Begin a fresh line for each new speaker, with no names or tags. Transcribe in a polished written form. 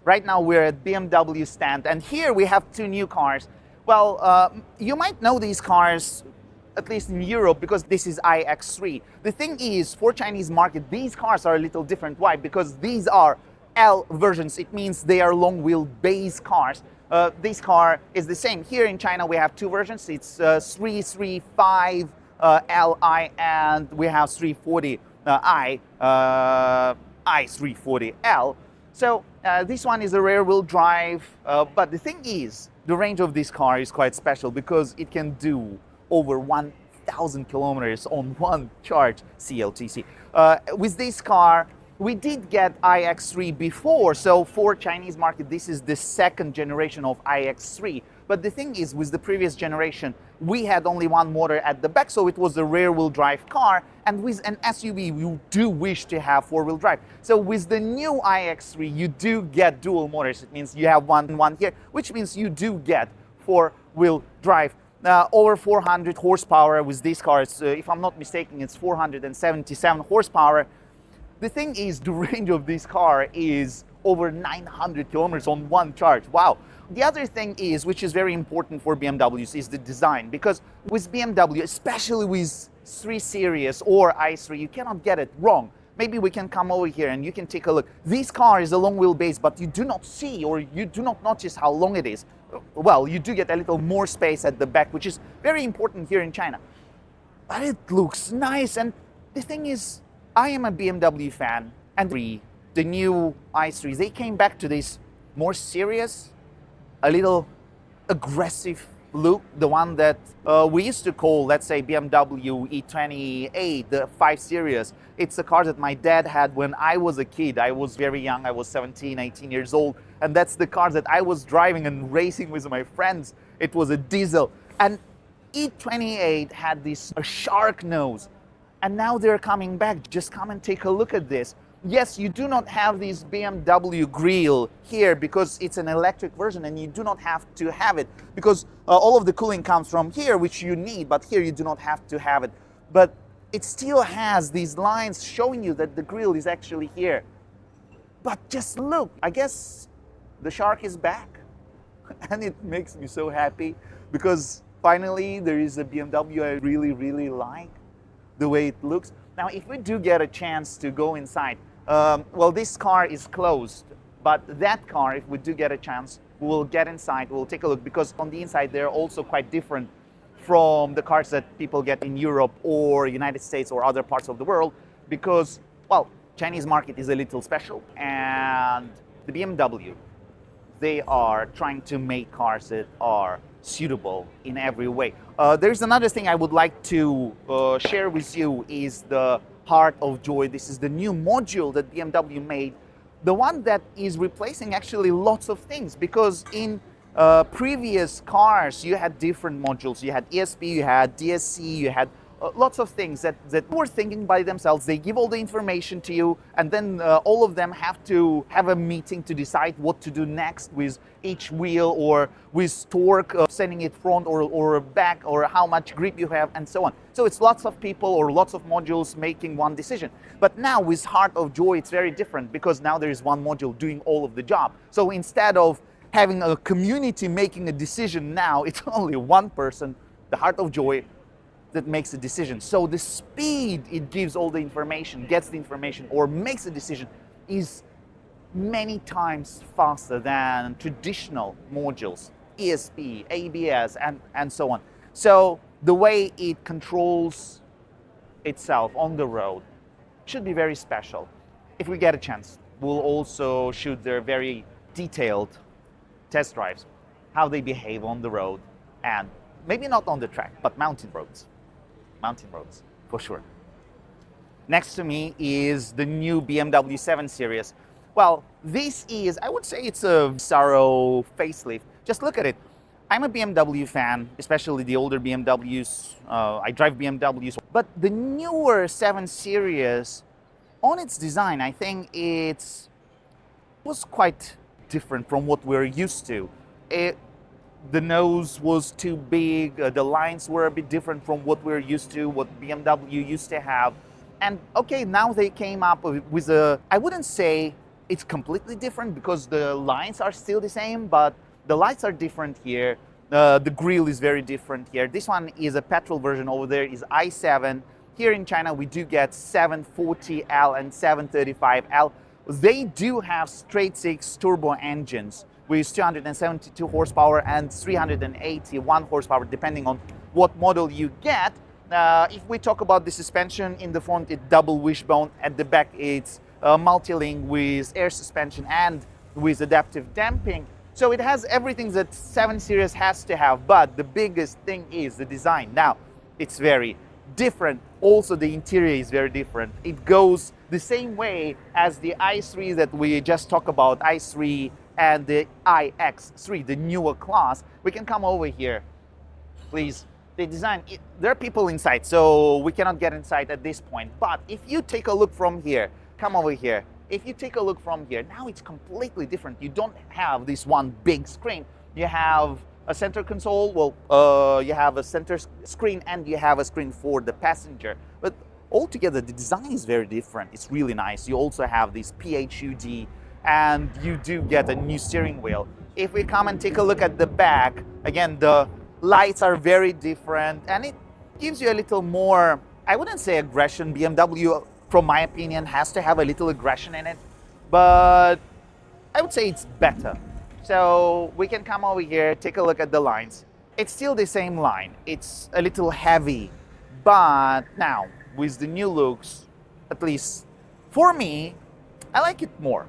Right now we're at BMW stand, and here we have two new cars. Well, you might know these cars, at least in Europe, because this is iX3. The thing is, for Chinese market, these cars are a little different. Why? Because these are L versions. It means they are long wheelbase cars. This car is the same. Here in China, we have two versions. It's 335 Li, and we have 340i, i340L. So this one is a rear wheel drive, but the thing is, the range of this car is quite special because it can do over 1,000 kilometers on one charge, CLTC. With this car, we did get iX3 before, so for Chinese market, this is the second generation of iX3. But the thing is, with the previous generation, we had only one motor at the back, so it was a rear-wheel drive car. And with an SUV, you do wish to have four-wheel drive. So with the new iX3, you do get dual motors. It means you have one here, which means you do get four-wheel drive. Over 400 horsepower with these cars. If I'm not mistaken, it's 477 horsepower. The thing is, the range of this car is over 900 kilometers on one charge. Wow. The other thing is, which is very important for BMWs, is the design. Because with BMW, especially with 3 Series or i3, you cannot get it wrong. Maybe we can come over here and you can take a look. This car is a long wheelbase, but you do not see or you do not notice how long it is. Well, you do get a little more space at the back, which is very important here in China. But it looks nice. And the thing is, I am a BMW fan, and the new i3s, they came back to this more serious, a little aggressive look, the one that we used to call, let's say, BMW E28, the 5 Series. It's a car that my dad had when I was a kid. I was very young, I was 17, 18 years old, and that's the car that I was driving and racing with my friends. It was a diesel. And E28 had this shark nose. And now they're coming back. Just come and take a look at this. Yes, you do not have this BMW grille here because it's an electric version, and you do not have to have it because all of the cooling comes from here, which you need, but here you do not have to have it. But it still has these lines showing you that the grille is actually here. But just look, I guess the shark is back. And it makes me so happy because finally there is a BMW I really, really like. The way it looks. Now, if we do get a chance to go inside, well, this car is closed, but that car, if we do get a chance, we'll get inside, we'll take a look, because on the inside, they're also quite different from the cars that people get in Europe or United States or other parts of the world, because, well, Chinese market is a little special, and the BMW, they are trying to make cars that are suitable in every way. There's another thing I would like to share with you is the Heart of Joy. This is the new module that BMW made, the one that is replacing actually lots of things, because in previous cars you had different modules. You had ESP, you had DSC, you had lots of things that were thinking by themselves. They give all the information to you, and then all of them have to have a meeting to decide what to do next with each wheel, or with torque, sending it front or back, or how much grip you have, and so on. So it's lots of people or lots of modules making one decision. But now with Heart of Joy, it's very different, because now there is one module doing all of the job. So instead of having a community making a decision, now it's only one person, the Heart of Joy, that makes a decision. So the speed it gives all the information, gets the information, or makes a decision is many times faster than traditional modules, ESP, ABS, and so on. So the way it controls itself on the road should be very special. If we get a chance, we'll also shoot their very detailed test drives, how they behave on the road, and maybe not on the track, but mountain roads. Mountain roads, for sure. Next to me is the new BMW 7 Series. Well, this is, I would say it's a Sorrow facelift. Just look at it. I'm a BMW fan, especially the older BMWs. I drive BMWs. But the newer 7 Series, on its design, I think it was quite different from what we're used to. The nose was too big, the lines were a bit different from what we're used to, what BMW used to have. And okay, now they came up with a, I wouldn't say it's completely different because the lines are still the same, but the lights are different here. The grille is very different here. This one is a petrol version, over there is i7. Here in China, we do get 740L and 735L. They do have straight six turbo engines with 272 horsepower and 381 horsepower, depending on what model you get. If we talk about the suspension, in the front it's double wishbone, at the back it's multi-link with air suspension and with adaptive damping. So it has everything that 7 Series has to have, but the biggest thing is the design. Now, it's very different. Also, the interior is very different. It goes the same way as the i3 that we just talked about, i3 and the iX3, the newer class. We can come over here, please. The design, there are people inside, so we cannot get inside at this point. But if you take a look from here, come over here. If you take a look from here, now it's completely different. You don't have this one big screen. You have a center console, well, you have a center screen and you have a screen for the passenger. But altogether, the design is very different. It's really nice. You also have this PHUD and you do get a new steering wheel. If we come and take a look at the back, again, the lights are very different and it gives you a little more, I wouldn't say aggression. BMW, from my opinion, has to have a little aggression in it, but I would say it's better. So we can come over here, take a look at the lines. It's still the same line. It's a little heavy, but now with the new looks, at least for me, I like it more.